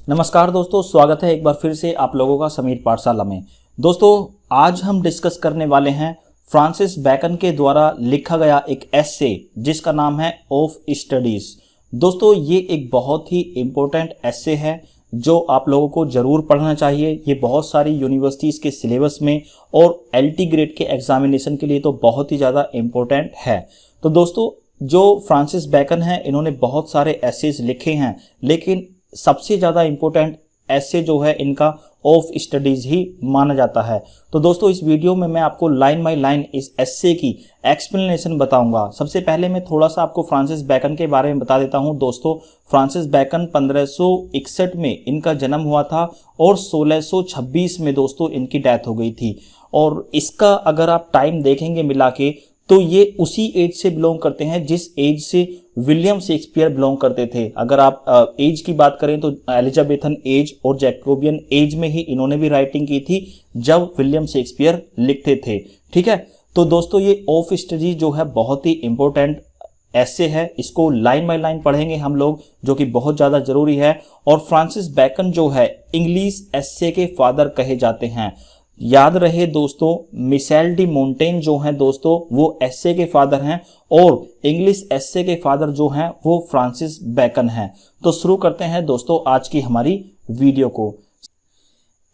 नमस्कार दोस्तों, स्वागत है एक बार फिर से आप लोगों का समीर पाठशाला में। दोस्तों, आज हम डिस्कस करने वाले हैं फ्रांसिस बैकन के द्वारा लिखा गया एक एस्से जिसका नाम है ऑफ स्टडीज। दोस्तों, ये एक बहुत ही इम्पोर्टेंट एस्से है जो आप लोगों को जरूर पढ़ना चाहिए। ये बहुत सारी यूनिवर्सिटीज़ के सिलेबस में और एलटी ग्रेड के एग्जामिनेशन के लिए तो बहुत ही ज़्यादा इम्पोर्टेंट है। तो दोस्तों, जो फ्रांसिस बैकन है इन्होंने बहुत सारे एस्सेज लिखे हैं, लेकिन सबसे ज़्यादा इम्पोर्टेंट एस्से जो है इनका ऑफ स्टडीज ही माना जाता है। तो दोस्तों, इस वीडियो में मैं आपको लाइन बाय लाइन इस एस्से की एक्सप्लेनेशन बताऊंगा। सबसे पहले मैं थोड़ा सा आपको फ्रांसिस बैकन के बारे में बता देता हूं। दोस्तों, फ्रांसिस बैकन 1561 में इनका जन्म हुआ था और 1626 में दोस्तों इनकी डेथ हो गई थी। और इसका अगर आप टाइम देखेंगे मिला के तो ये उसी एज से बिलोंग करते हैं जिस एज से विलियम शेक्सपियर बिलोंग करते थे। अगर आप एज की बात करें तो एलिजाबेथन एज और जैकोबियन एज में ही इन्होंने भी राइटिंग की थी जब विलियम शेक्सपियर लिखते थे। ठीक है, तो दोस्तों ये ऑफ स्टडी जो है बहुत ही इंपॉर्टेंट एस्से है। इसको लाइन बाय लाइन पढ़ेंगे हम लोग, जो कि बहुत ज़्यादा जरूरी है। और फ्रांसिस बैकन जो है इंग्लिश एस्से के फादर कहे जाते हैं। याद रहे दोस्तों, मिशेल डी मोंटेन जो हैं दोस्तों वो एस्से के फादर हैं और इंग्लिश एस्से के फादर जो हैं वो फ्रांसिस बैकन हैं। तो शुरू करते हैं दोस्तों आज की हमारी वीडियो को।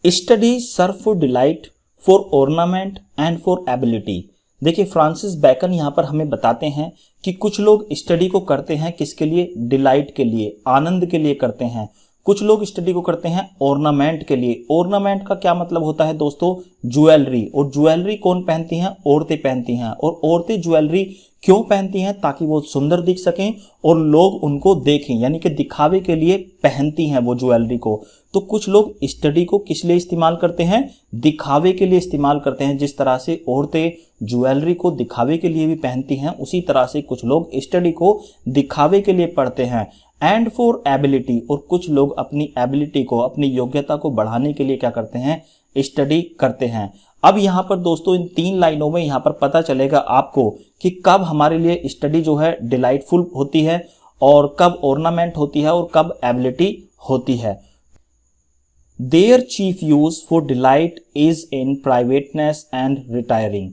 Study serve for delight, for ornament and for ability. देखिए, फ्रांसिस बैकन यहाँ पर हमें बताते हैं कि कुछ लोग स्टडी को करते हैं किसके लिए? डिलाइट के लिए, आनंद के लिए करते हैं। कुछ लोग स्टडी को करते हैं ऑर्नामेंट के लिए। ऑर्नामेंट का क्या मतलब होता है दोस्तों? ज्वेलरी। और ज्वेलरी कौन पहनती हैं? औरतें पहनती हैं। और औरतें ज्वेलरी क्यों पहनती हैं? ताकि वो सुंदर दिख सकें और लोग उनको देखें, यानी कि दिखावे के लिए पहनती हैं वो ज्वेलरी को। तो कुछ लोग स्टडी को किस लिए इस्तेमाल करते हैं? दिखावे के लिए इस्तेमाल करते हैं। जिस तरह से औरतें ज्वेलरी को दिखावे के लिए भी पहनती हैं, उसी तरह से कुछ लोग स्टडी को दिखावे के लिए पढ़ते हैं। एंड फॉर एबिलिटी, और कुछ लोग अपनी एबिलिटी को, अपनी योग्यता को बढ़ाने के लिए क्या करते हैं? स्टडी करते हैं। अब यहाँ पर दोस्तों इन 3 लाइनों में यहाँ पर पता चलेगा आपको कि कब हमारे लिए स्टडी जो है डिलाइटफुल होती है और कब ऑर्नामेंट होती है और कब एबिलिटी होती है। Their chief use for delight is in privateness and retiring.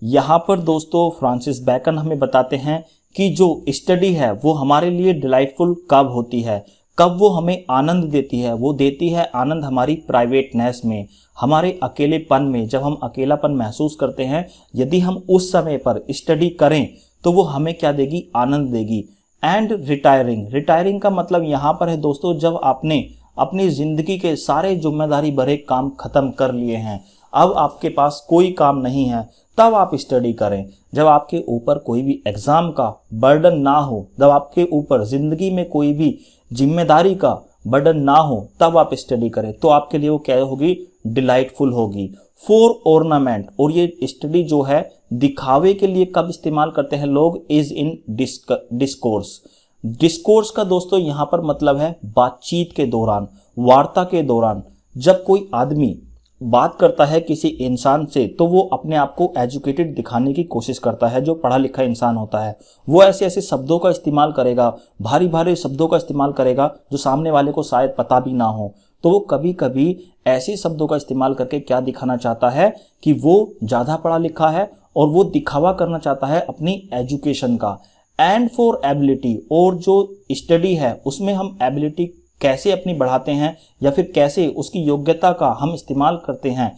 यहाँ पर दोस्तों फ्रांसिस बैकन हमें बताते हैं कि जो स्टडी है वो हमारे लिए डिलाइटफुल कब होती है, कब वो हमें आनंद देती है। वो देती है आनंद हमारी प्राइवेटनेस में, हमारे अकेलेपन में। जब हम अकेलापन महसूस करते हैं, यदि हम उस समय पर स्टडी करें तो वो हमें क्या देगी? आनंद देगी। एंड रिटायरिंग, रिटायरिंग का मतलब यहाँ पर है दोस्तों जब आपने अपनी जिंदगी के सारे जिम्मेदारी भरे काम खत्म कर लिए हैं, अब आपके पास कोई काम नहीं है, तब आप स्टडी करें। जब आपके ऊपर कोई भी एग्जाम का बर्डन ना हो, जब आपके ऊपर जिंदगी में कोई भी जिम्मेदारी का बर्डन ना हो, तब आप स्टडी करें। तो आपके लिए वो क्या होगी? डिलाइटफुल होगी। फॉर ऑर्नामेंट, और ये स्टडी जो है दिखावे के लिए कब इस्तेमाल करते हैं लोग? Is in discourse. डिस्कोर्स का दोस्तों यहाँ पर मतलब है बातचीत के दौरान, वार्ता के दौरान। जब कोई आदमी बात करता है किसी इंसान से तो वो अपने आप को एजुकेटेड दिखाने की कोशिश करता है। जो पढ़ा लिखा इंसान होता है वो ऐसे ऐसे शब्दों का इस्तेमाल करेगा, भारी भारी शब्दों का इस्तेमाल करेगा जो सामने वाले को शायद पता भी ना हो। तो वो कभी कभी ऐसे शब्दों का इस्तेमाल करके क्या दिखाना चाहता है कि वो ज़्यादा पढ़ा लिखा है और वो दिखावा करना चाहता है अपनी एजुकेशन का। एंड फॉर एबिलिटी, और जो स्टडी है उसमें हम एबिलिटी कैसे अपनी बढ़ाते हैं या फिर कैसे उसकी योग्यता का हम इस्तेमाल करते हैं?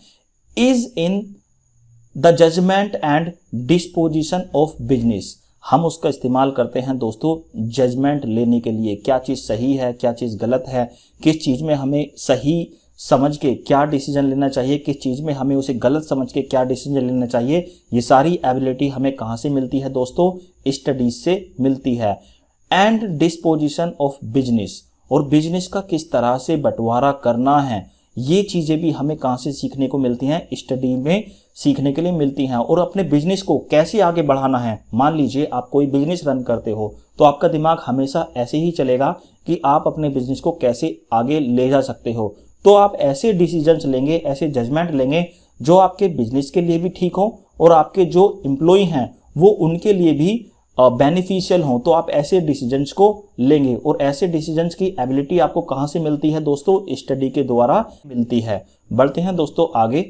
Is in the judgment and disposition of business. हम उसका इस्तेमाल करते हैं दोस्तों जजमेंट लेने के लिए, क्या चीज़ सही है, क्या चीज़ गलत है, किस चीज़ में हमें सही समझ के क्या डिसीजन लेना चाहिए, किस चीज़ में हमें उसे गलत समझ के क्या डिसीजन लेना चाहिए। ये सारी एबिलिटी हमें कहाँ से मिलती है दोस्तों? स्टडीज से मिलती है। एंड डिस्पोजिशन ऑफ बिजनेस, और बिजनेस का किस तरह से बंटवारा करना है, ये चीज़ें भी हमें कहाँ से सीखने को मिलती हैं? स्टडी में सीखने के लिए मिलती हैं। और अपने बिजनेस को कैसे आगे बढ़ाना है, मान लीजिए आप कोई बिजनेस रन करते हो तो आपका दिमाग हमेशा ऐसे ही चलेगा कि आप अपने बिजनेस को कैसे आगे ले जा सकते हो। तो आप ऐसे डिसीजंस लेंगे, ऐसे जजमेंट लेंगे जो आपके बिजनेस के लिए भी ठीक हो और आपके जो एम्प्लॉय हैं वो उनके लिए भी बेनिफिशियल हों तो आप ऐसे डिसीजंस को लेंगे। और ऐसे डिसीजंस की एबिलिटी आपको कहां से मिलती है दोस्तों? स्टडी के द्वारा मिलती है। बढ़ते हैं दोस्तों आगे।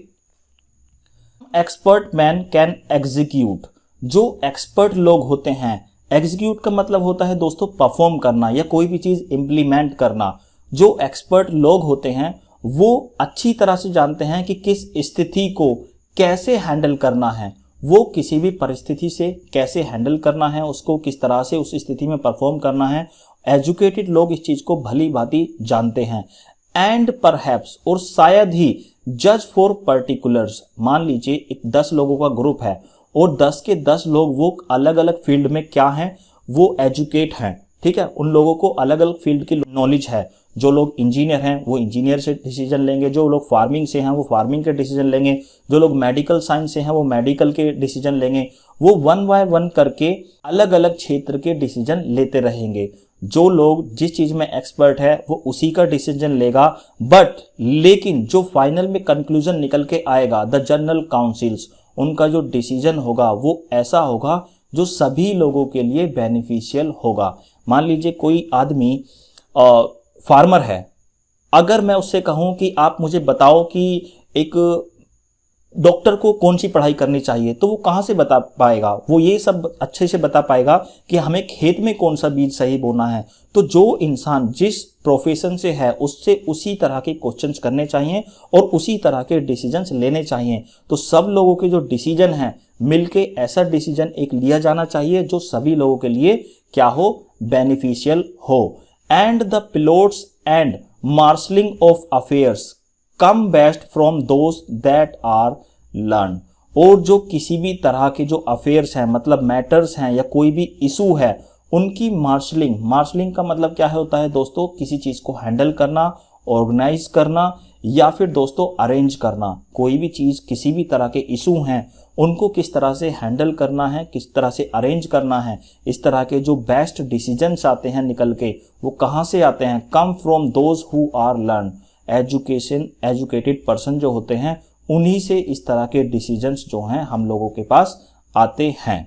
Expert man can execute. जो एक्सपर्ट लोग होते हैं, एग्जीक्यूट का मतलब होता है दोस्तों परफॉर्म करना या कोई भी चीज इंप्लीमेंट करना। जो एक्सपर्ट लोग होते हैं वो अच्छी तरह से जानते हैं कि किस स्थिति को कैसे हैंडल करना है, वो किसी भी परिस्थिति से कैसे हैंडल करना है, उसको किस तरह से उस स्थिति में परफॉर्म करना है। एजुकेटेड लोग इस चीज को भली भांति जानते हैं। एंड परहैप्स, और शायद ही, जज फॉर पर्टिकुलर्स। मान लीजिए एक 10 लोगों का ग्रुप है और 10 के 10 लोग वो अलग अलग फील्ड में क्या हैं, वो एजुकेट हैं, ठीक है। उन लोगों को अलग अलग फील्ड की नॉलेज है। जो लोग इंजीनियर हैं वो इंजीनियर से डिसीजन लेंगे, जो लोग फार्मिंग से हैं वो फार्मिंग के डिसीजन लेंगे, जो लोग मेडिकल साइंस से हैं वो मेडिकल के डिसीजन लेंगे। वो 1 बाय 1 करके अलग अलग क्षेत्र के डिसीजन लेते रहेंगे। जो लोग जिस चीज में एक्सपर्ट है वो उसी का डिसीजन लेगा, लेकिन जो फाइनल में कंक्लूजन निकल के आएगा, द जनरल काउंसिल्स, उनका जो डिसीजन होगा वो ऐसा होगा जो सभी लोगों के लिए बेनिफिशियल होगा। मान लीजिए कोई आदमी फार्मर है, अगर मैं उससे कहूं कि आप मुझे बताओ कि एक डॉक्टर को कौन सी पढ़ाई करनी चाहिए, तो वो कहां से बता पाएगा? वो ये सब अच्छे से बता पाएगा कि हमें खेत में कौन सा बीज सही बोना है। तो जो इंसान जिस प्रोफेशन से है उससे उसी तरह के क्वेश्चंस करने चाहिए और उसी तरह के डिसीजंस लेने चाहिए। तो सब लोगों के जो डिसीजन हैं मिलके ऐसा डिसीजन एक लिया जाना चाहिए जो सभी लोगों के लिए क्या हो, बेनिफिशियल हो। And the plots and marshalling of affairs come best from those that are learn. और जो किसी भी तरह के जो अफेयर्स हैं, मतलब मैटर्स हैं या कोई भी इशू है, उनकी मार्शलिंग का मतलब क्या होता है दोस्तों? किसी चीज को हैंडल करना, ऑर्गेनाइज करना या फिर दोस्तों अरेंज करना। कोई भी चीज, किसी भी तरह के इशू हैं उनको किस तरह से हैंडल करना है, किस तरह से अरेंज करना है। इस तरह के जो बेस्ट डिसीजंस आते हैं निकल के, वो कहां से आते हैं? Come from those who are learn. Educated person जो होते हैं उन्हीं से इस तरह के डिसीजंस जो हैं हम लोगों के पास आते हैं।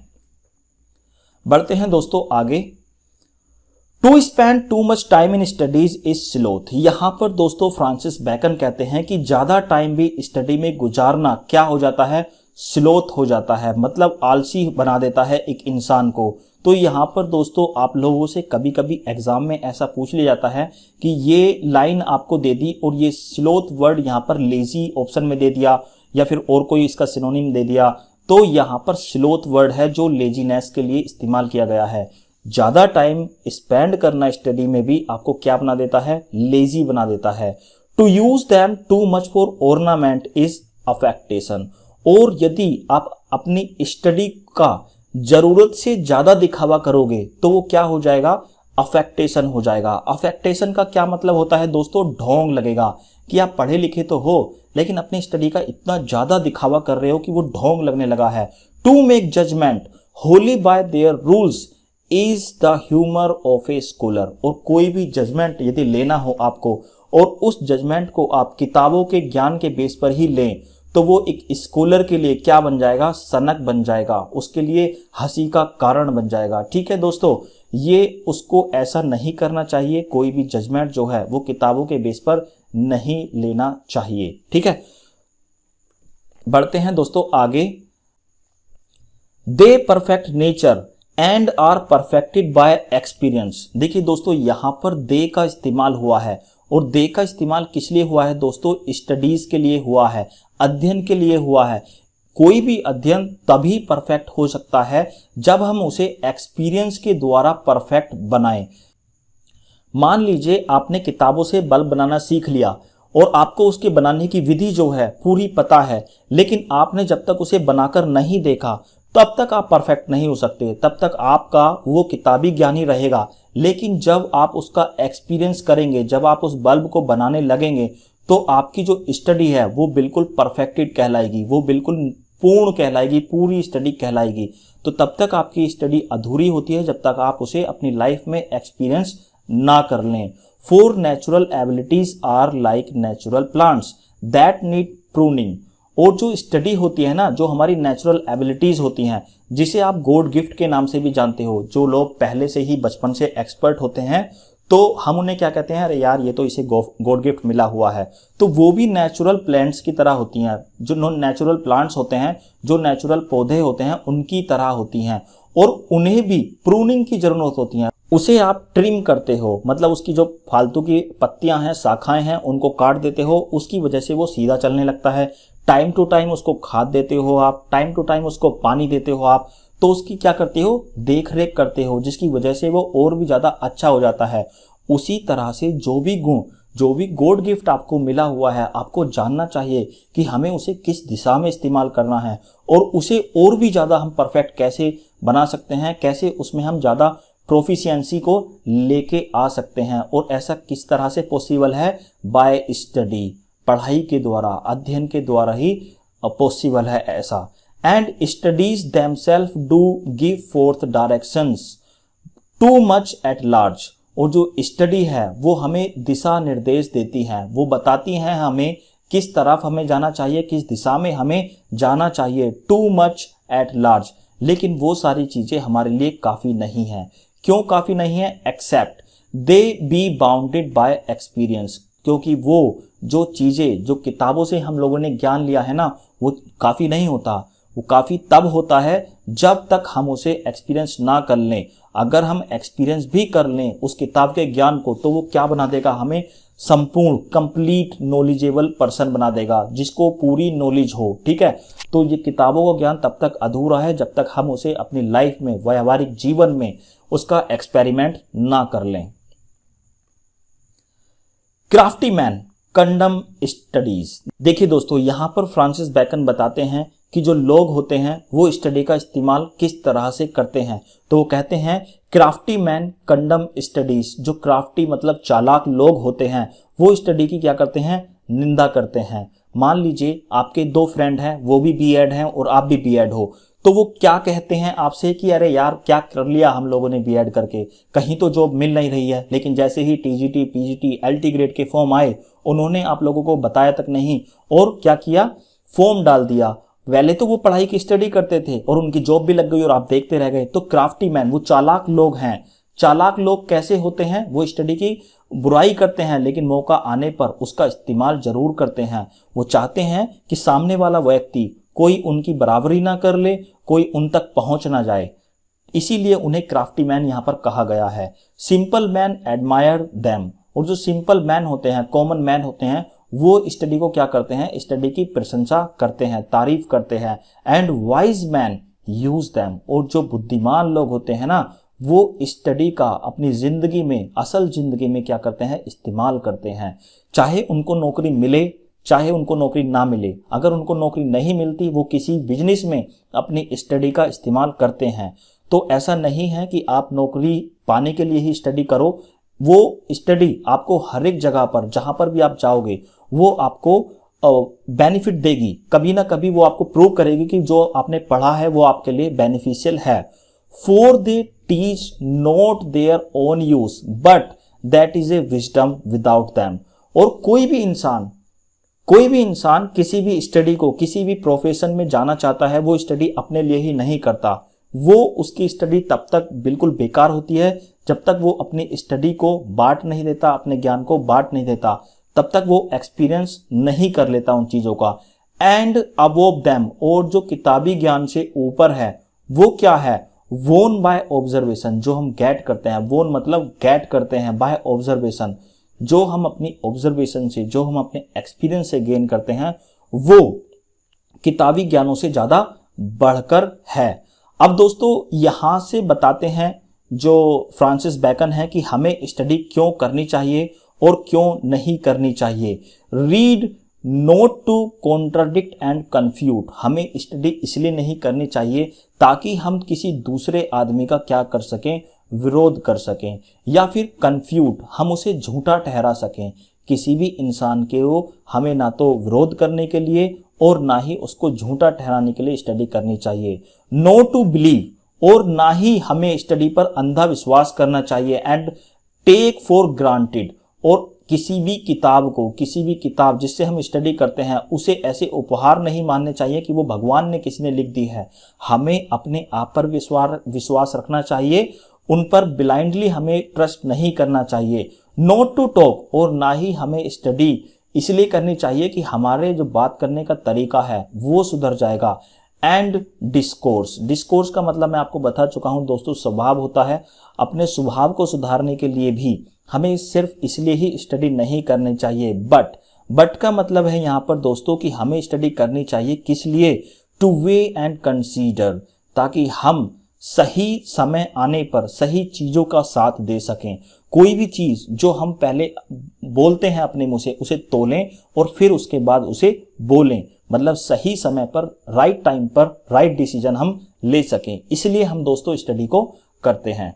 बढ़ते हैं दोस्तों आगे। To spend too much time in studies is sloth. यहां पर दोस्तों फ्रांसिस बैकन कहते हैं कि ज्यादा टाइम भी स्टडी में गुजारना क्या हो जाता है? स्लोथ हो जाता है, मतलब आलसी बना देता है एक इंसान को। तो यहाँ पर दोस्तों आप लोगों से कभी कभी एग्जाम में ऐसा पूछ लिया जाता है कि ये लाइन आपको दे दी और ये स्लोथ वर्ड यहाँ पर लेजी ऑप्शन में दे दिया या फिर और कोई इसका सिनोनिम दे दिया। तो यहाँ पर स्लोथ वर्ड है जो लेजीनेस के लिए इस्तेमाल किया गया है। ज्यादा टाइम स्पेंड करना स्टडी में भी आपको क्या बना देता है? लेजी बना देता है। To use them too much for ornament is affectation. और यदि आप अपनी स्टडी का जरूरत से ज्यादा दिखावा करोगे तो वो क्या हो जाएगा? अफेक्टेशन हो जाएगा। अफेक्टेशन का क्या मतलब होता है दोस्तों? ढोंग लगेगा कि आप पढ़े लिखे तो हो लेकिन अपनी स्टडी का इतना ज्यादा दिखावा कर रहे हो कि वो ढोंग लगने लगा है। To make judgment wholly by their rules is the humour of a scholar. और कोई भी जजमेंट यदि लेना हो आपको और उस जजमेंट को आप किताबों के ज्ञान के बेस पर ही लें तो वो एक स्कॉलर के लिए क्या बन जाएगा? सनक बन जाएगा, उसके लिए हंसी का कारण बन जाएगा। ठीक है दोस्तों, ये उसको ऐसा नहीं करना चाहिए। कोई भी जजमेंट जो है वो किताबों के बेस पर नहीं लेना चाहिए। ठीक है, बढ़ते हैं दोस्तों आगे। They perfect nature and are perfected by experience. देखिए दोस्तों यहां पर दे का इस्तेमाल हुआ है और दे का इस्तेमाल किस लिए हुआ है दोस्तों? स्टडीज के लिए हुआ है, अध्ययन के लिए हुआ है। कोई भी अध्ययन तभी परफेक्ट हो सकता है जब हम उसे एक्सपीरियंस के द्वारा परफेक्ट बनाएं। मान लीजिए आपने किताबों से बल्ब बनाना सीख लिया और आपको उसके बनाने की विधि जो है पूरी पता है, लेकिन आपने जब तक उसे बनाकर नहीं देखा तब तक आप परफेक्ट नहीं हो सकते। तब तक आपका वो किताबी ज्ञान ही रहेगा। लेकिन जब आप उसका एक्सपीरियंस करेंगे, जब आप उस बल्ब को बनाने लगेंगे तो आपकी जो स्टडी है वो बिल्कुल परफेक्टेड कहलाएगी, वो बिल्कुल पूर्ण कहलाएगी, पूरी स्टडी कहलाएगी। तो तब तक आपकी स्टडी अधूरी होती है जब तक आप उसे अपनी लाइफ में एक्सपीरियंस ना कर लें। For natural abilities are like natural plants that need pruning. और जो स्टडी होती है ना, जो हमारी नेचुरल एबिलिटीज होती हैं, जिसे आप गॉड गिफ्ट के नाम से भी जानते हो, जो लोग पहले से ही बचपन से एक्सपर्ट होते हैं, तो हम उन्हें क्या कहते हैं, अरे यार ये तो इसे गॉड गिफ्ट मिला हुआ है। तो वो भी नेचुरल प्लांट्स की तरह होती हैं, जो नॉन नेचुरल प्लांट्स होते हैं, जो नेचुरल पौधे होते हैं, उनकी तरह होती हैं, और उन्हें भी प्रूनिंग की जरूरत होती है। उसे आप ट्रिम करते हो, मतलब उसकी जो फालतू की पत्तियां हैं, शाखाएं हैं, उनको काट देते हो, उसकी वजह से वो सीधा चलने लगता है। टाइम टू टाइम उसको खाद देते हो आप, टाइम टू टाइम उसको पानी देते हो आप, तो उसकी क्या करते हो, देख रेख करते हो, जिसकी वजह से वो और भी ज्यादा अच्छा हो जाता है। उसी तरह से जो भी गुण, जो भी गॉड गिफ्ट आपको मिला हुआ है, आपको जानना चाहिए कि हमें उसे किस दिशा में इस्तेमाल करना है, और उसे और भी ज्यादा हम परफेक्ट कैसे बना सकते हैं, कैसे उसमें हम ज्यादा प्रोफिशिएंसी को लेके आ सकते हैं। और ऐसा किस तरह से पॉसिबल है, बाय स्टडी, पढ़ाई के द्वारा, अध्ययन के द्वारा ही पॉसिबल है ऐसा। And studies themself do give forth directions too much at large. और जो स्टडी है वो हमें दिशा निर्देश देती है, वो बताती हैं हमें किस तरफ हमें जाना चाहिए, किस दिशा में हमें जाना चाहिए, टू मच एट लार्ज। लेकिन वो सारी चीजें हमारे लिए काफी नहीं है। क्यों काफी नहीं है? Except they be bounded by experience, क्योंकि वो जो चीजें, जो किताबों से हम लोगों ने ज्ञान लिया है ना, वो काफी नहीं होता। वो काफी तब होता है जब तक हम उसे एक्सपीरियंस ना कर लें। अगर हम एक्सपीरियंस भी कर लें उस किताब के ज्ञान को, तो वो क्या बना देगा, हमें संपूर्ण कंप्लीट नॉलेजेबल पर्सन बना देगा, जिसको पूरी नॉलेज हो। ठीक है, तो ये किताबों का ज्ञान तब तक अधूरा है जब तक हम उसे अपनी लाइफ में, व्यावहारिक जीवन में उसका एक्सपेरिमेंट ना कर लें। Crafty man condemn studies. देखिए दोस्तों, यहां पर फ्रांसिस बैकन बताते हैं कि जो लोग होते हैं वो स्टडी का इस्तेमाल किस तरह से करते हैं। तो वो कहते हैं क्राफ्टी मैन कंडम स्टडीज। जो क्राफ्टी मतलब चालाक लोग होते हैं, वो स्टडी की क्या करते हैं, निंदा करते हैं। मान लीजिए आपके दो फ्रेंड हैं, वो भी बीएड हैं और आप भी बीएड हो, तो वो क्या कहते हैं आपसे कि अरे यार क्या कर लिया हम लोगों ने बीएड करके, कहीं तो जॉब मिल नहीं रही है। लेकिन जैसे ही टीजीटी, पीजीटी, एलटी ग्रेड के फॉर्म आए, उन्होंने आप लोगों को बताया तक नहीं, और क्या किया, फॉर्म डाल दिया। पहले तो वो पढ़ाई की स्टडी करते थे और उनकी जॉब भी लग गई और आप देखते रह गए। तो क्राफ्टी मैन, वो चालाक लोग हैं। चालाक लोग कैसे होते हैं, वो स्टडी की बुराई करते हैं लेकिन मौका आने पर उसका इस्तेमाल जरूर करते हैं। वो चाहते हैं कि सामने वाला व्यक्ति कोई उनकी बराबरी ना कर ले, कोई उन तक पहुंच ना जाए, इसीलिए उन्हें क्राफ्टी मैन यहां पर कहा गया है। Simple man admire them. और जो सिंपल मैन होते हैं, कॉमन मैन होते हैं, वो स्टडी को क्या करते हैं, स्टडी की प्रशंसा करते हैं, तारीफ करते हैं। And wise man use them. और जो बुद्धिमान लोग होते हैं ना, वो स्टडी का अपनी जिंदगी में, असल जिंदगी में क्या करते हैं, इस्तेमाल करते हैं। चाहे उनको नौकरी मिले, चाहे उनको नौकरी ना मिले। अगर उनको नौकरी नहीं मिलती, वो किसी बिजनेस में अपनी स्टडी का इस्तेमाल करते हैं। तो ऐसा नहीं है कि आप नौकरी पाने के लिए ही स्टडी करो। वो स्टडी आपको हर एक जगह पर, जहां पर भी आप जाओगे, वो आपको बेनिफिट देगी। कभी ना कभी वो आपको प्रूव करेगी कि जो आपने पढ़ा है वो आपके लिए बेनिफिशियल है। For they teach not their own use but that is a wisdom without them. और कोई भी इंसान किसी भी स्टडी को, किसी भी प्रोफेशन में जाना चाहता है, वो स्टडी अपने लिए ही नहीं करता। वो उसकी स्टडी तब तक बिल्कुल बेकार होती है जब तक वो अपनी स्टडी को बांट नहीं देता, अपने ज्ञान को बांट नहीं देता, तब तक वो एक्सपीरियंस नहीं कर लेता उन चीजों का। एंड अबोव देम, और जो किताबी ज्ञान से ऊपर है वो क्या है, वोन बाय ऑब्जर्वेशन। जो हम गेट करते हैं, वोन मतलब गेट करते हैं, बाय ऑब्जर्वेशन। जो हम अपनी ऑब्जर्वेशन से, जो हम अपने एक्सपीरियंस से गेन करते हैं, वो किताबी ज्ञानों से ज्यादा बढ़कर है। अब दोस्तों यहां से बताते हैं जो फ्रांसिस बैकन है कि हमें स्टडी क्यों करनी चाहिए और क्यों नहीं करनी चाहिए। Read not to contradict and confute. हमें स्टडी इसलिए नहीं करनी चाहिए ताकि हम किसी दूसरे आदमी का क्या कर सकें, विरोध कर सकें, या फिर कन्फ्यूट, हम उसे झूठा ठहरा सकें। किसी भी इंसान के वो हमें ना तो विरोध करने के लिए और ना ही उसको झूठा ठहराने के लिए स्टडी करनी चाहिए। नो टू बिलीव, और ना ही हमें स्टडी पर अंधा विश्वास करना चाहिए। एंड टेक फॉर ग्रांटेड, और किसी भी किताब जिससे हम स्टडी करते हैं उसे ऐसे उपहार नहीं मानने चाहिए कि वो भगवान ने किसी ने लिख दी है। हमें अपने आप पर विश्वास रखना चाहिए, उन पर ब्लाइंडली हमें ट्रस्ट नहीं करना चाहिए। नॉट टू टॉक, और ना ही हमें स्टडी इसलिए करनी चाहिए कि हमारे जो बात करने का तरीका है वो सुधर जाएगा। एंड डिस्कोर्स का मतलब मैं आपको बता चुका हूं दोस्तों, स्वभाव होता है। अपने स्वभाव को सुधारने के लिए भी हमें सिर्फ इसलिए ही स्टडी नहीं करनी चाहिए, बट का मतलब है यहाँ पर दोस्तों कि हमें स्टडी करनी चाहिए किस लिए, टू वे एंड कंसीडर, ताकि हम सही समय आने पर सही चीजों का साथ दे सकें। कोई भी चीज जो हम पहले बोलते हैं अपने मुंह से उसे तोलें और फिर उसके बाद उसे बोलें, मतलब सही समय पर राइट टाइम पर राइट डिसीजन हम ले सकें। इसलिए हम दोस्तों स्टडी को करते हैं।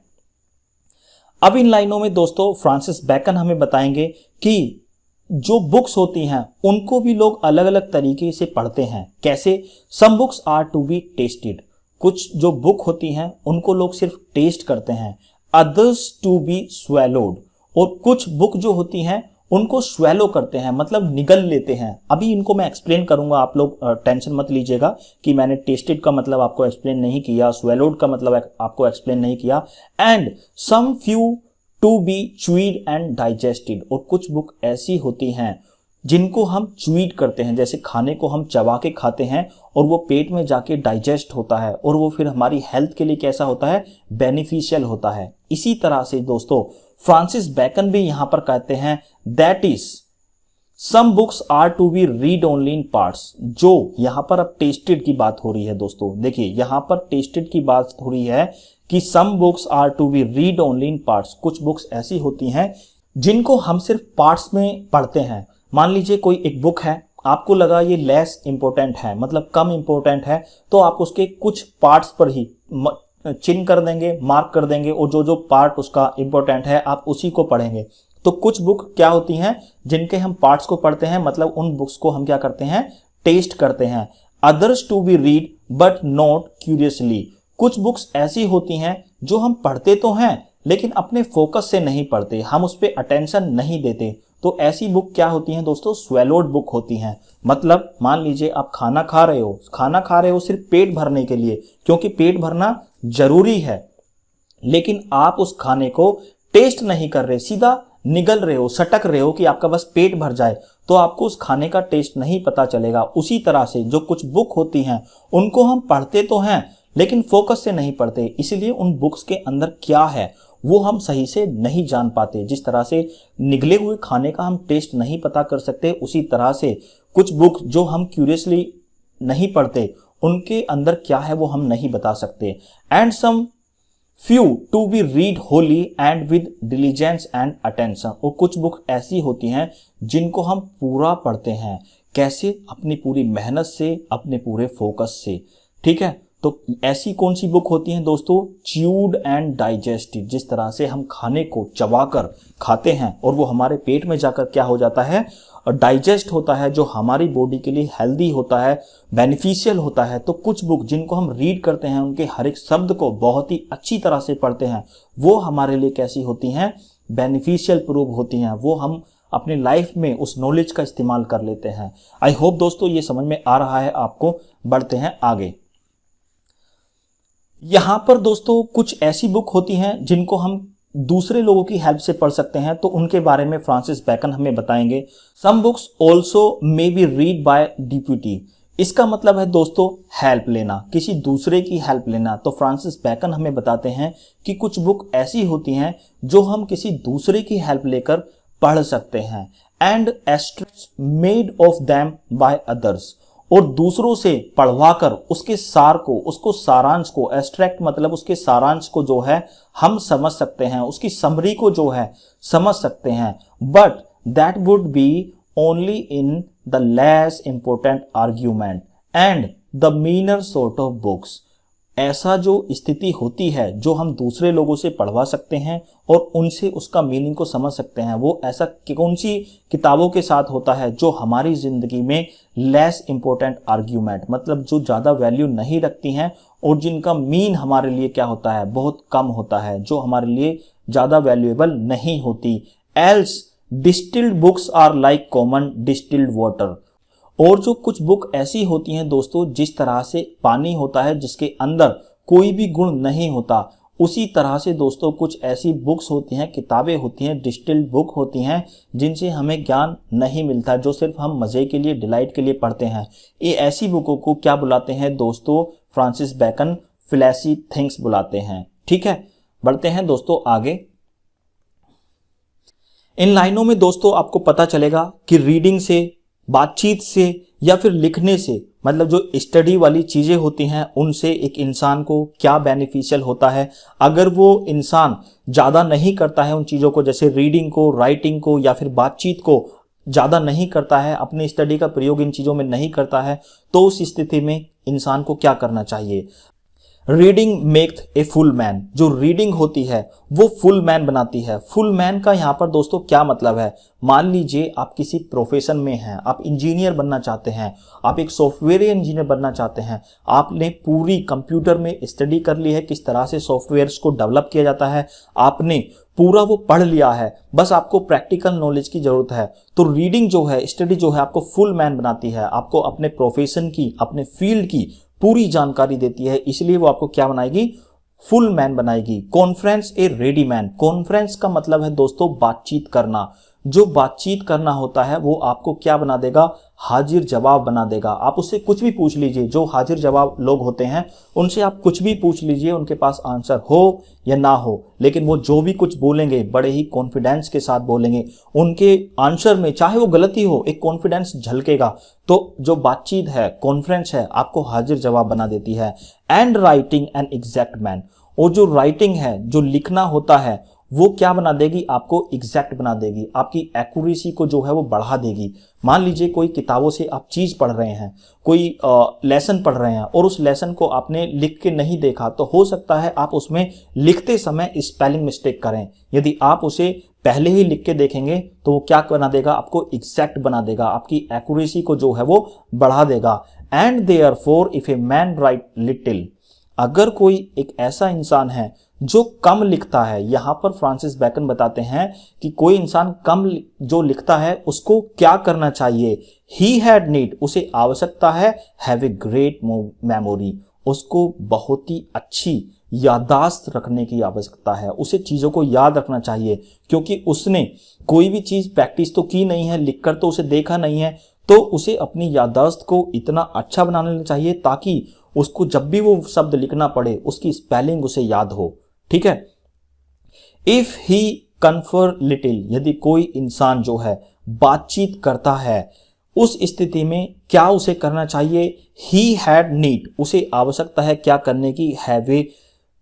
अब इन लाइनों में दोस्तों फ्रांसिस बैकन हमें बताएंगे कि जो बुक्स होती हैं उनको भी लोग अलग अलग तरीके से पढ़ते हैं। कैसे? Some books are to be tasted, कुछ जो बुक होती हैं उनको लोग सिर्फ टेस्ट करते हैं। अदर्स टू बी स्वेलोड, और कुछ बुक जो होती हैं उनको स्वेलो करते हैं, मतलब निगल लेते हैं। अभी इनको मैं एक्सप्लेन करूंगा, आप लोग टेंशन मत लीजिएगा कि मैंने टेस्टेड का मतलब आपको एक्सप्लेन नहीं किया, स्वेलोड का मतलब आपको एक्सप्लेन नहीं किया। And some few to be chewed and digested, और कुछ बुक ऐसी होती हैं जिनको हम च्यूड करते हैं, जैसे खाने को हम चबा के खाते हैं और वो पेट में जाके डाइजेस्ट होता है और वो फिर हमारी हेल्थ के लिए कैसा होता है, बेनिफिशियल होता है। इसी तरह से दोस्तों फ्रांसिस बैकन भी यहां पर कहते हैं that is some books are to be read only in parts. जो यहां पर अब टेस्टेड की बात हो रही है दोस्तों, देखिए यहां पर टेस्टेड की बात हो रही है कि some books are to be read only in parts. कुछ बुक्स ऐसी होती हैं जिनको हम सिर्फ पार्ट्स में पढ़ते हैं। मान लीजिए कोई एक बुक है, आपको लगा ये लेस इंपॉर्टेंट है, मतलब कम इंपॉर्टेंट है, तो आप उसके कुछ पार्ट्स पर ही चिन्ह कर देंगे, मार्क कर देंगे, और जो जो पार्ट उसका इंपॉर्टेंट है आप उसी को पढ़ेंगे। तो कुछ बुक क्या होती हैं जिनके हम पार्ट्स को पढ़ते हैं, मतलब उन बुक्स को हम क्या करते हैं, टेस्ट करते हैं। Others to be read but not curiously, कुछ बुक्स ऐसी होती हैं जो हम पढ़ते तो हैं लेकिन अपने फोकस से नहीं पढ़ते, हम उस पर अटेंशन नहीं देते। तो ऐसी बुक क्या होती हैं दोस्तों, स्वेलोड बुक होती हैं। मतलब मान लीजिए आप खाना खा रहे हो सिर्फ पेट भरने के लिए, क्योंकि पेट भरना जरूरी है, लेकिन आप उस खाने को टेस्ट नहीं कर रहे, सीधा निगल रहे हो, सटक रहे हो कि आपका बस पेट भर जाए, तो आपको उस खाने का टेस्ट नहीं पता चलेगा। उसी तरह से जो कुछ बुक होती हैं उनको हम पढ़ते तो हैं लेकिन फोकस से नहीं पढ़ते, इसलिए उन बुक्स के अंदर क्या है वो हम सही से नहीं जान पाते। जिस तरह से निगले हुए खाने का हम टेस्ट नहीं पता कर सकते, उसी तरह से कुछ बुक जो हम क्यूरियसली नहीं पढ़ते उनके अंदर क्या है वो हम नहीं बता सकते। And some few to be read wholly and with diligence and attention, और कुछ बुक ऐसी होती हैं जिनको हम पूरा पढ़ते हैं। कैसे? अपनी पूरी मेहनत से, अपने पूरे फोकस से। ठीक है, तो ऐसी कौन सी बुक होती हैं दोस्तों, च्यूड एंड डाइजेस्टेड, जिस तरह से हम खाने को चबाकर खाते हैं और वो हमारे पेट में जाकर क्या हो जाता है, डाइजेस्ट होता है, जो हमारी बॉडी के लिए हेल्दी होता है, बेनिफिशियल होता है। तो कुछ बुक जिनको हम रीड करते हैं, उनके हर एक शब्द को बहुत ही अच्छी तरह से पढ़ते हैं, वो हमारे लिए कैसी होती हैं, बेनिफिशियल प्रूव होती हैं, वो हम अपनी लाइफ में उस नॉलेज का इस्तेमाल कर लेते हैं। आई होप दोस्तों ये समझ में आ रहा है आपको। बढ़ते हैं आगे। यहां पर दोस्तों कुछ ऐसी बुक होती हैं जिनको हम दूसरे लोगों की हेल्प से पढ़ सकते हैं, तो उनके बारे में फ्रांसिस बैकन हमें बताएंगे। Some books also may be read by deputy, इसका मतलब है दोस्तों हेल्प लेना, किसी दूसरे की हेल्प लेना। तो फ्रांसिस बैकन हमें बताते हैं कि कुछ बुक ऐसी होती हैं जो हम किसी दूसरे की हेल्प लेकर पढ़ सकते हैं। And extracts made of them by others, और दूसरों से पढ़वाकर उसके सार को, उसको सारांश को, एक्सट्रैक्ट मतलब उसके सारांश को जो है हम समझ सकते हैं, उसकी समरी को जो है समझ सकते हैं। But that would be only in the less important argument and the meaner sort of books. ऐसा जो स्थिति होती है जो हम दूसरे लोगों से पढ़वा सकते हैं और उनसे उसका मीनिंग को समझ सकते हैं, वो ऐसा कौन सी किताबों के साथ होता है जो हमारी जिंदगी में लेस इंपॉर्टेंट आर्ग्यूमेंट, मतलब जो ज़्यादा वैल्यू नहीं रखती हैं और जिनका मीन हमारे लिए क्या होता है, बहुत कम होता है, जो हमारे लिए ज़्यादा वैल्यूएबल नहीं होती। Else distilled books are like common distilled water. और जो कुछ बुक ऐसी होती हैं दोस्तों, जिस तरह से पानी होता है जिसके अंदर कोई भी गुण नहीं होता, उसी तरह से दोस्तों कुछ ऐसी बुक्स होती हैं, किताबें होती हैं, डिस्टिल्ड बुक होती हैं, जिनसे हमें ज्ञान नहीं मिलता, जो सिर्फ हम मजे के लिए, डिलाइट के लिए पढ़ते हैं। ये ऐसी बुकों को क्या बुलाते हैं दोस्तों? फ्रांसिस बैकन फ्लैशी थिंग्स बुलाते हैं। ठीक है, बढ़ते हैं दोस्तों आगे। इन लाइनों में दोस्तों आपको पता चलेगा कि रीडिंग से, बातचीत से या फिर लिखने से, मतलब जो स्टडी वाली चीजें होती हैं उनसे एक इंसान को क्या बेनिफिशियल होता है। अगर वो इंसान ज्यादा नहीं करता है उन चीजों को, जैसे रीडिंग को, राइटिंग को या फिर बातचीत को ज्यादा नहीं करता है, अपनी स्टडी का प्रयोग इन चीजों में नहीं करता है, तो उस स्थिति में इंसान को क्या करना चाहिए? Reading makes a full man. जो रीडिंग होती है वो फुल मैन बनाती है। फुल मैन का यहाँ पर दोस्तों क्या मतलब है? मान लीजिए आप किसी प्रोफेशन में हैं, आप इंजीनियर बनना चाहते हैं, आप एक सॉफ्टवेयर इंजीनियर बनना चाहते हैं, आपने पूरी कंप्यूटर में स्टडी कर ली है किस तरह से सॉफ्टवेयर्स को डेवलप किया जाता है, आपने पूरा वो पढ़ लिया है, बस आपको प्रैक्टिकल नॉलेज की जरूरत है। तो रीडिंग जो है, स्टडी जो है, आपको फुल मैन बनाती है, आपको अपने प्रोफेशन की, अपने फील्ड की पूरी जानकारी देती है, इसलिए वो आपको क्या बनाएगी? फुल मैन बनाएगी। कॉन्फ्रेंस ए रेडी मैन। कॉन्फ्रेंस का मतलब है दोस्तों बातचीत करना। जो बातचीत करना होता है वो आपको क्या बना देगा? हाजिर जवाब बना देगा। आप उससे कुछ भी पूछ लीजिए, जो हाजिर जवाब लोग होते हैं उनसे आप कुछ भी पूछ लीजिए, उनके पास आंसर हो या ना हो, लेकिन वो जो भी कुछ बोलेंगे बड़े ही कॉन्फिडेंस के साथ बोलेंगे। उनके आंसर में चाहे वो गलती हो, एक कॉन्फिडेंस झलकेगा। तो जो बातचीत है, कॉन्फ्रेंस है, आपको हाजिर जवाब बना देती है। And writing an exact man. और जो राइटिंग है, जो लिखना होता है, वो क्या बना देगी? आपको एग्जैक्ट बना देगी, आपकी एक्यूरेसी को जो है वो बढ़ा देगी। मान लीजिए कोई किताबों से आप चीज पढ़ रहे हैं, कोई लेसन पढ़ रहे हैं और उस लेसन को आपने लिख के नहीं देखा, तो हो सकता है आप उसमें लिखते समय स्पेलिंग मिस्टेक करें। यदि आप उसे पहले ही लिख के देखेंगे तो वो क्या बना देगा? आपको एग्जैक्ट बना देगा, आपकी एक्यूरेसी को जो है वो बढ़ा देगा। And therefore if a man right little. अगर कोई एक ऐसा इंसान है जो कम लिखता है, यहां पर फ्रांसिस बैकन बताते हैं कि कोई इंसान कम जो लिखता है उसको क्या करना चाहिए? ही हैड नीड, उसे आवश्यकता है, हैव ए ग्रेट मेमोरी, उसको बहुत ही अच्छी याददाश्त रखने की आवश्यकता है, उसे चीजों को याद रखना चाहिए, क्योंकि उसने कोई भी चीज प्रैक्टिस तो की नहीं है, लिखकर तो उसे देखा नहीं है, तो उसे अपनी याददाश्त को इतना अच्छा बनाना चाहिए ताकि उसको जब भी वो शब्द लिखना पड़े उसकी स्पेलिंग उसे याद हो। ठीक है। इफ ही कन्फर लिटिल, यदि कोई इंसान जो है बातचीत करता है, उस स्थिति में क्या उसे करना चाहिए? ही हैड नीड, उसे आवश्यकता है क्या करने की? हैव ए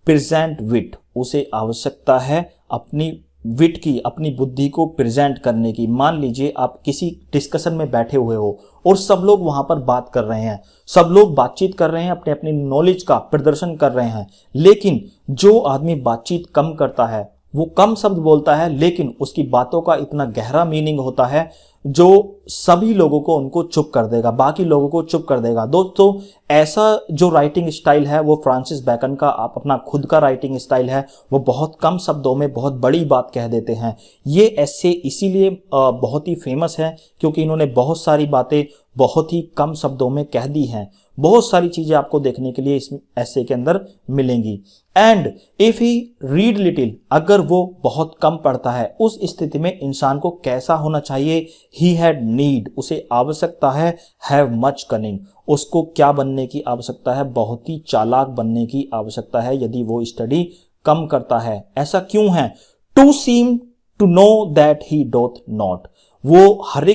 प्रेजेंट विट, उसे आवश्यकता है अपनी विट की, अपनी बुद्धि को प्रेजेंट करने की। मान लीजिए आप किसी डिस्कशन में बैठे हुए हो और सब लोग वहां पर बात कर रहे हैं, सब लोग बातचीत कर रहे हैं, अपने अपनी नॉलेज का प्रदर्शन कर रहे हैं, लेकिन जो आदमी बातचीत कम करता है, वो कम शब्द बोलता है, लेकिन उसकी बातों का इतना गहरा मीनिंग होता है जो सभी लोगों को उनको चुप कर देगा, बाकी लोगों को चुप कर देगा। दोस्तों ऐसा जो राइटिंग स्टाइल है वो फ्रांसिस बैकन का अपना खुद का राइटिंग स्टाइल है। वो बहुत कम शब्दों में बहुत बड़ी बात कह देते हैं। ये एस्से इसीलिए बहुत ही फेमस है क्योंकि इन्होंने बहुत सारी बातें बहुत ही कम शब्दों में कह दी हैं। बहुत सारी चीजें आपको देखने के लिए इस एस्से के अंदर मिलेंगी। And if he read little, अगर वो बहुत कम पढ़ता है, उस स्थिति में इंसान को कैसा होना चाहिए? ही हैड नीड, उसे आवश्यकता है, हैव मच कनिंग, उसको क्या बनने की आवश्यकता है? बहुत ही चालाक बनने की आवश्यकता है यदि वो स्टडी कम करता है। ऐसा क्यों है? To seem to know that he doth not, वो हर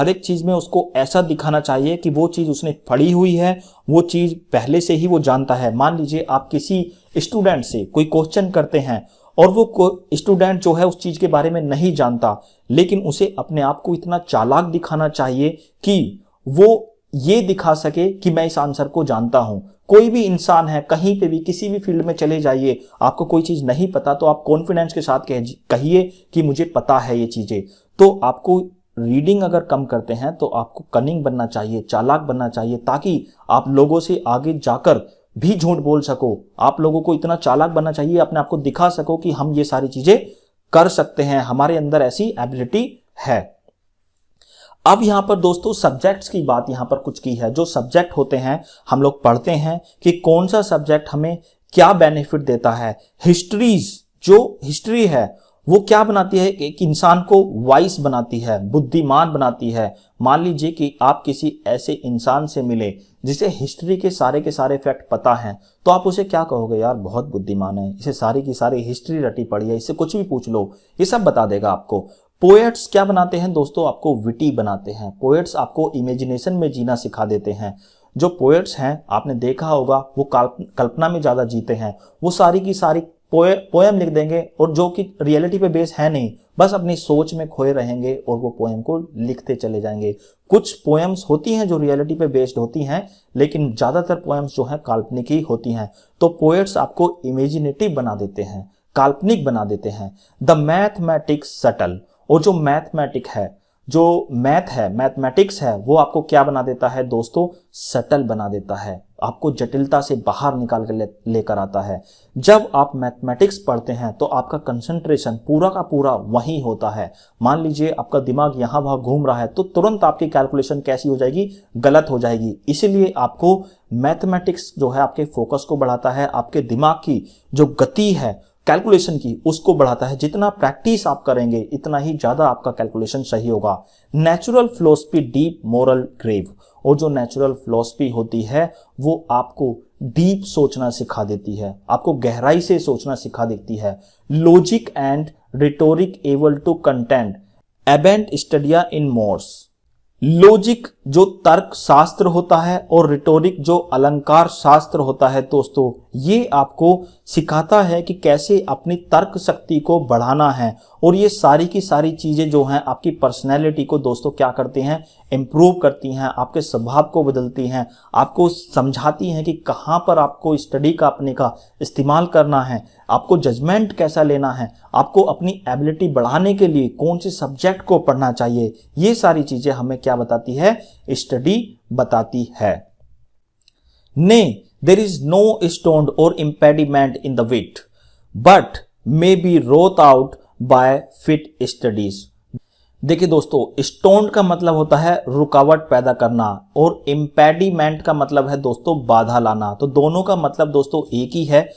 एक चीज में उसको ऐसा दिखाना चाहिए कि वो चीज उसने पढ़ी हुई है, वो चीज पहले से ही वो जानता है। मान लीजिए आप किसी स्टूडेंट से कोई क्वेश्चन करते हैं और वो स्टूडेंट जो है उस चीज के बारे में नहीं जानता, लेकिन उसे अपने आप को इतना चालाक दिखाना चाहिए कि वो ये दिखा सके कि मैं इस आंसर को जानता हूं। कोई भी इंसान है, कहीं पे भी किसी भी फील्ड में चले जाइए, आपको कोई चीज नहीं पता तो आप कॉन्फिडेंस के साथ कहिए कि मुझे पता है ये चीजें। तो आपको रीडिंग अगर कम करते हैं तो आपको कनिंग बनना चाहिए, चालाक बनना चाहिए, ताकि आप लोगों से आगे जाकर भी झूठ बोल सको। आप लोगों को इतना चालाक बनना चाहिए, अपने आप को दिखा सको कि हम ये सारी चीजें कर सकते हैं, हमारे अंदर ऐसी एबिलिटी है। अब यहां पर दोस्तों सब्जेक्ट्स की बात यहां पर कुछ की है। जो सब्जेक्ट होते हैं हम लोग पढ़ते हैं कि कौन सा सब्जेक्ट हमें क्या बेनिफिट देता है। हिस्ट्रीज, जो हिस्ट्री है वो क्या बनाती है, एक इंसान को वाइस बनाती है, बुद्धिमान बनाती है। मान लीजिए कि आप किसी ऐसे इंसान से मिले जिसे हिस्ट्री के सारे फैक्ट पता हैं, तो आप उसे क्या कहोगे, यार बहुत बुद्धिमान है, इसे सारी की सारी हिस्ट्री रटी पड़ी है, इससे कुछ भी पूछ लो ये सब बता देगा आपको। पोएट्स क्या बनाते हैं दोस्तों, आपको विटी बनाते हैं। पोएट्स आपको इमेजिनेशन में जीना सिखा देते हैं। जो पोएट्स हैं आपने देखा होगा वो कल्पना में ज्यादा जीते हैं। वो सारी की सारी पोएम लिख देंगे और जो कि रियलिटी पे बेस है नहीं, बस अपनी सोच में खोए रहेंगे और वो पोएम को लिखते चले जाएंगे। कुछ पोएम्स होती हैं जो रियलिटी पे बेस्ड होती हैं, लेकिन ज्यादातर पोएम्स जो हैं काल्पनिक ही होती हैं। तो पोएट्स आपको इमेजिनेटिव बना देते हैं, काल्पनिक बना देते हैं। द मैथमेटिक्स सटल, और जो मैथमेटिक है, जो मैथ है, मैथमेटिक्स है, वो आपको क्या बना देता है दोस्तों, सटल बना देता है, आपको जटिलता से बाहर निकाल कर लेकर आता है। जब आप मैथमेटिक्स पढ़ते हैं तो आपका कंसंट्रेशन पूरा का पूरा वहीं होता है। मान लीजिए आपका दिमाग यहाँ वहां घूम रहा है तो तुरंत आपकी कैलकुलेशन कैसी हो जाएगी, गलत हो जाएगी। इसीलिए आपको मैथमेटिक्स जो है आपके फोकस को बढ़ाता है, आपके दिमाग की जो गति है कैलकुलेशन की उसको बढ़ाता है। जितना प्रैक्टिस आप करेंगे इतना ही ज्यादा आपका कैलकुलेशन सही होगा। Natural philosophy deep moral grave, और जो नेचुरल फिलॉसफी होती है वो आपको डीप सोचना सिखा देती है, आपको गहराई से सोचना सिखा देती है। Logic and rhetoric able to contend एबेंट स्टडिया इन मोर्स। लॉजिक जो तर्क शास्त्र होता है और रिटोरिक जो अलंकार शास्त्र होता है दोस्तों, ये आपको सिखाता है कि कैसे अपनी तर्क शक्ति को बढ़ाना है। और ये सारी की सारी चीजें जो हैं आपकी पर्सनैलिटी को दोस्तों क्या करती हैं, इंप्रूव करती हैं, आपके स्वभाव को बदलती हैं, आपको समझाती हैं कि कहाँ पर आपको स्टडी का अपने का इस्तेमाल करना है, आपको जजमेंट कैसा लेना है, आपको अपनी एबिलिटी बढ़ाने के लिए कौन से सब्जेक्ट को पढ़ना चाहिए। ये सारी चीजें हमें क्या बताती है, स्टडी बताती है। Nay, there is no stone or impediment in the wit, but may be wrought out by fit studies। देखिए दोस्तों, स्टोन का मतलब होता है रुकावट पैदा करना और इम्पेडिमेंट का मतलब है दोस्तों बाधा लाना। तो दोनों का मतलब दोस्तों एक ही है।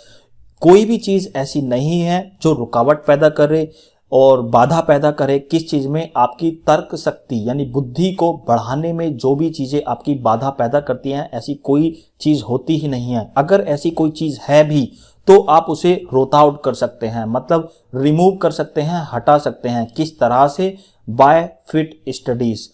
कोई भी चीज ऐसी नहीं है जो रुकावट पैदा करे और बाधा पैदा करे। किस चीज में, आपकी तर्क शक्ति यानी बुद्धि को बढ़ाने में जो भी चीजें आपकी बाधा पैदा करती हैं, ऐसी कोई चीज होती ही नहीं है। अगर ऐसी कोई चीज है भी तो आप उसे रोट आउट कर सकते हैं, मतलब रिमूव कर सकते हैं, हटा सकते हैं। किस तरह से, बाय फिट स्टडीज,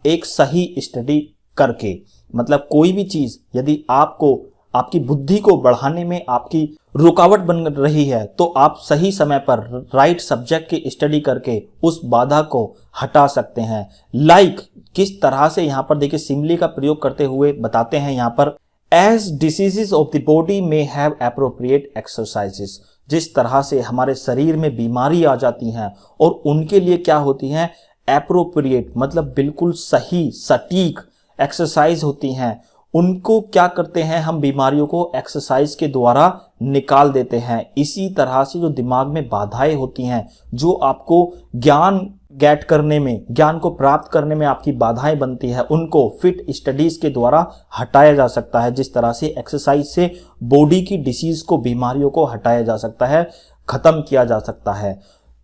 एक सही स्टडी करके। मतलब कोई भी चीज यदि आपको आपकी बुद्धि को बढ़ाने में आपकी रुकावट बन रही है तो आप सही समय पर राइट सब्जेक्ट की स्टडी करके उस बाधा को हटा सकते हैं। लाइक किस तरह से, यहाँ पर देखिए सिमिली का प्रयोग करते हुए बताते हैं यहाँ पर, as diseases of the body may have appropriate exercises. जिस तरह से हमारे शरीर में बीमारी आ जाती हैं और उनके लिए क्या होती हैं, एप्रोप्रिएट मतलब बिल्कुल सही सटीक एक्सरसाइज होती हैं। उनको क्या करते हैं, हम बीमारियों को एक्सरसाइज के द्वारा निकाल देते हैं। इसी तरह से जो दिमाग में बाधाएं होती हैं, जो आपको ज्ञान गेट करने में, ज्ञान को प्राप्त करने में आपकी बाधाएं बनती है, उनको फिट स्टडीज के द्वारा हटाया जा सकता है। जिस तरह से एक्सरसाइज से बॉडी की डिसीज को, बीमारियों को हटाया जा सकता है, खत्म किया जा सकता है।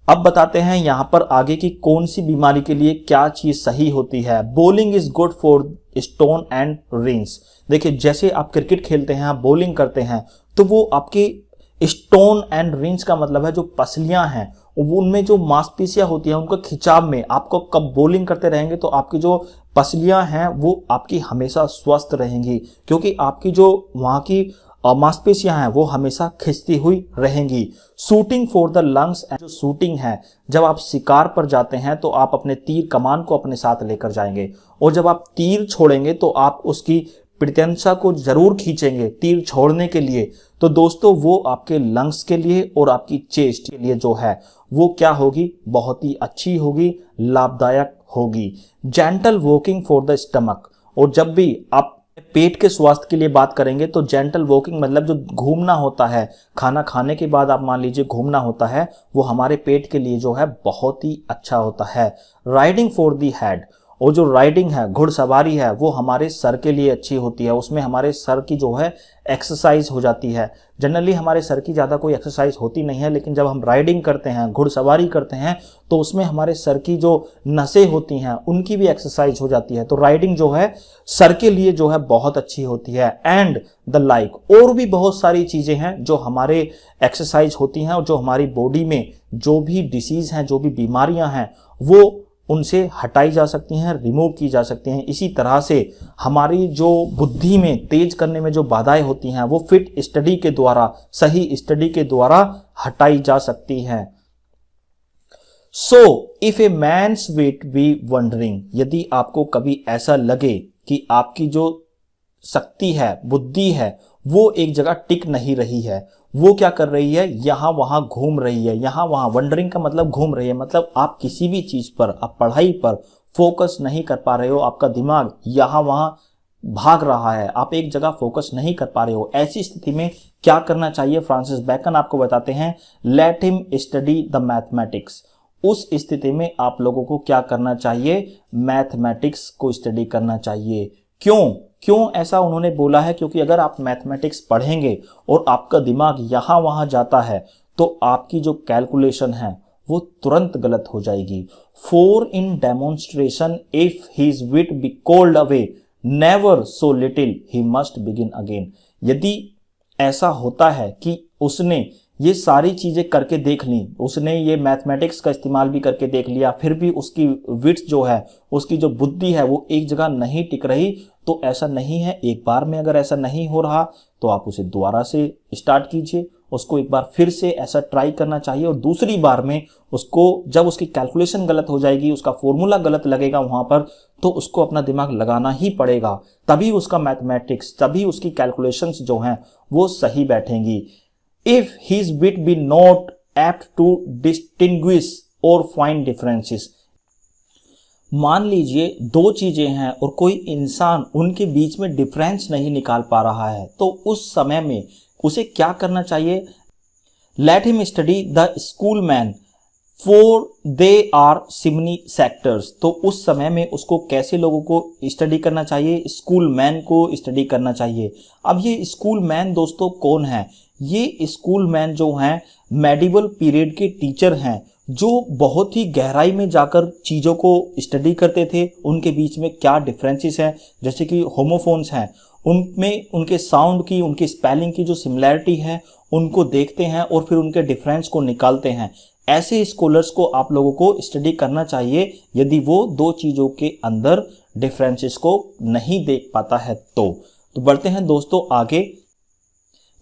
अब बताते हैं यहां पर आगे की कौन सी बीमारी के लिए क्या चीज सही होती है। Bowling is good for stone and rings. देखिए जैसे आप क्रिकेट खेलते हैं, आप बॉलिंग करते हैं, तो वो आपके स्टोन एंड रिंग्स का मतलब है जो पसलियां हैं, उनमें जो मांसपेशियां होती हैं उनका खिंचाव में, आपको कब बॉलिंग करते रहेंगे तो आपकी जो पसलियां हैं वो आपकी हमेशा स्वस्थ रहेंगी, क्योंकि आपकी जो वहां की मांसपेशियां हैं वो हमेशा खिंचती हुई रहेंगी। शूटिंग फॉर द लंग्स, जो शूटिंग है, जब आप शिकार पर जाते हैं तो आप अपने तीर कमान को अपने साथ लेकर जाएंगे, और जब आप तीर छोड़ेंगे तो आप उसकी प्रत्यंशा को जरूर खींचेंगे तीर छोड़ने के लिए। तो दोस्तों वो आपके लंग्स के लिए और आपकी चेस्ट के लिए जो है वो क्या होगी, बहुत ही अच्छी होगी, लाभदायक होगी। Gentle walking for the stomach, और जब भी आप पेट के स्वास्थ्य के लिए बात करेंगे तो जेंटल वॉकिंग मतलब जो घूमना होता है, खाना खाने के बाद आप मान लीजिए घूमना होता है, वो हमारे पेट के लिए जो है बहुत ही अच्छा होता है। राइडिंग फॉर दी हेड, और जो राइडिंग है, घुड़सवारी है, वो हमारे सर के लिए अच्छी होती है। उसमें हमारे सर की जो है एक्सरसाइज हो जाती है। जनरली हमारे सर की ज़्यादा कोई एक्सरसाइज होती नहीं है, लेकिन जब हम राइडिंग करते हैं, घुड़सवारी करते हैं, तो उसमें हमारे सर की जो नसें होती हैं उनकी भी एक्सरसाइज हो जाती है। तो राइडिंग जो है सर के लिए जो है बहुत अच्छी होती है। एंड द लाइक, और भी बहुत सारी चीज़ें हैं जो हमारे एक्सरसाइज होती हैं और जो हमारी बॉडी में जो भी डिसीज़ हैं, जो भी बीमारियां हैं, वो उनसे हटाई जा सकती हैं, रिमूव की जा सकती हैं। इसी तरह से हमारी जो बुद्धि में तेज करने में जो बाधाएं होती हैं वो फिट स्टडी के द्वारा, सही स्टडी के द्वारा हटाई जा सकती हैं। So if a man's wit be wandering, यदि आपको कभी ऐसा लगे कि आपकी जो शक्ति है, बुद्धि है, वो एक जगह टिक नहीं रही है, वो क्या कर रही है, यहां वहां घूम रही है, यहां वहां, वंडरिंग का मतलब घूम रही है, मतलब आप किसी भी चीज पर, आप पढ़ाई पर फोकस नहीं कर पा रहे हो, आपका दिमाग यहां वहां भाग रहा है, आप एक जगह फोकस नहीं कर पा रहे हो। ऐसी स्थिति में क्या करना चाहिए, फ्रांसिस बैकन आपको बताते हैं, late him study the mathematics. उस स्थिति में आप लोगों को क्या करना चाहिए, मैथमेटिक्स को स्टडी करना चाहिए। क्यों ऐसा उन्होंने बोला है, क्योंकि अगर आप मैथमेटिक्स पढ़ेंगे और आपका दिमाग यहां वहां जाता है तो आपकी जो कैलकुलेशन है वो तुरंत गलत हो जाएगी। For in demonstration if his wit be called away never so little he must begin again. यदि ऐसा होता है कि उसने ये सारी चीजें करके देख ली, उसने ये मैथमेटिक्स का इस्तेमाल भी करके देख लिया, फिर भी उसकी विट्स जो है, उसकी जो बुद्धि है वो एक जगह नहीं टिक रही, तो ऐसा नहीं है। एक बार में अगर ऐसा नहीं हो रहा तो आप उसे दोबारा से स्टार्ट कीजिए, उसको एक बार फिर से ऐसा ट्राई करना चाहिए, और दूसरी बार में उसको जब उसकी कैलकुलेशन गलत हो जाएगी, उसका फॉर्मूला गलत लगेगा वहां पर, तो उसको अपना दिमाग लगाना ही पड़ेगा, तभी उसका मैथमेटिक्स, तभी उसकी कैलकुलेशंस जो हैं वो सही बैठेंगी। If his wit be not apt to distinguish or find differences, मान लीजिए दो चीजें हैं और कोई इंसान उनके बीच में डिफरेंस नहीं निकाल पा रहा है, तो उस समय में उसे क्या करना चाहिए, let him study the schoolmen for they are सिमनी सेक्टर्स। तो उस समय में उसको कैसे लोगों को स्टडी करना चाहिए, स्कूल मैन को स्टडी करना चाहिए। अब ये स्कूल मैन दोस्तों कौन है, ये स्कूल मैन जो हैं मेडिवल पीरियड के टीचर हैं, जो बहुत ही गहराई में जाकर चीज़ों को स्टडी करते थे, उनके बीच में क्या डिफरेंसेस हैं, जैसे कि होमोफोन्स हैं, उनमें उनके साउंड की, उनकी स्पेलिंग की जो सिमिलैरिटी है उनको देखते हैं और फिर उनके डिफरेंस को निकालते हैं। ऐसे स्कॉलर्स को आप लोगों को स्टडी करना चाहिए यदि वो दो चीज़ों के अंदर डिफरेंसेस को नहीं देख पाता है। तो बढ़ते हैं दोस्तों आगे।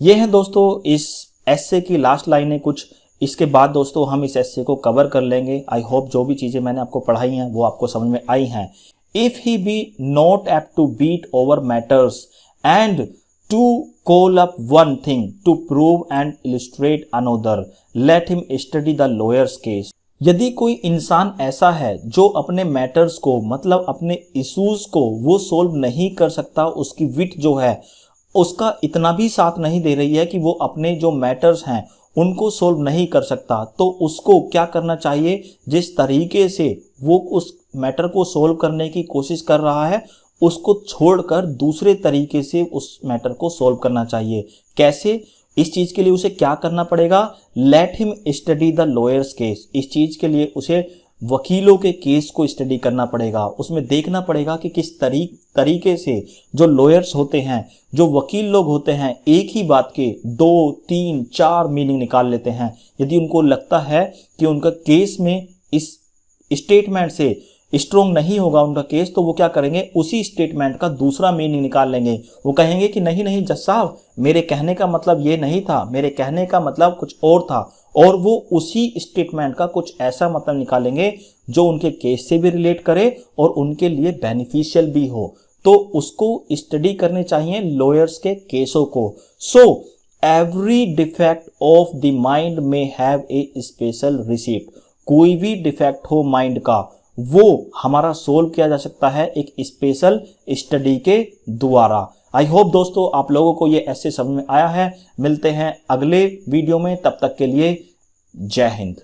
ये हैं दोस्तों इस एस्से की लास्ट लाइनें कुछ, इसके बाद दोस्तों हम इस एस्से को कवर कर लेंगे। आई होप जो भी चीज़ें मैंने आपको पढ़ाई हैं वो आपको समझ में आई हैं। If he be not apt to beat over matters and to call up one thing to prove and illustrate another, let him study the lawyers case. यदि कोई इंसान ऐसा है जो अपने मैटर्स को, मतलब अपने इश्यूज को वो सोल्व नहीं कर सकता, उसकी विट जो है उसका इतना भी साथ नहीं दे रही है कि वो अपने जो मैटर्स हैं उनको सोल्व नहीं कर सकता, तो उसको क्या करना चाहिए, जिस तरीके से वो उस मैटर को सोल्व करने की कोशिश कर रहा है उसको छोड़कर दूसरे तरीके से उस मैटर को सोल्व करना चाहिए। कैसे, इस चीज के लिए उसे क्या करना पड़ेगा, late him study the lawyers case. इस चीज के लिए उसे वकीलों के केस को स्टडी करना पड़ेगा, उसमें देखना पड़ेगा कि किस तरीके से जो लॉयर्स होते हैं, जो वकील लोग होते हैं, एक ही बात के 2, 3, 4 मीनिंग निकाल लेते हैं। यदि उनको लगता है कि उनका केस में इस स्टेटमेंट से स्ट्रोंग नहीं होगा उनका केस, तो वो क्या करेंगे, उसी स्टेटमेंट का दूसरा मीनिंग निकाल लेंगे। वो कहेंगे कि नहीं नहीं जज साहब, मेरे कहने का मतलब ये नहीं था, मेरे कहने का मतलब कुछ और था, और वो उसी स्टेटमेंट का कुछ ऐसा मतलब निकालेंगे जो उनके केस से भी रिलेट करे और उनके लिए बेनिफिशियल भी हो। तो उसको स्टडी करने चाहिए लॉयर्स के केसों को। So every defect of the mind में हैव ए स्पेशल रिसीप्ट। कोई भी डिफेक्ट हो माइंड का, वो हमारा सोल्व किया जा सकता है एक स्पेशल स्टडी के द्वारा। आई होप दोस्तों आप लोगों को ये ऐसे समझ में आया है। मिलते हैं अगले वीडियो में, तब तक के लिए जय हिंद।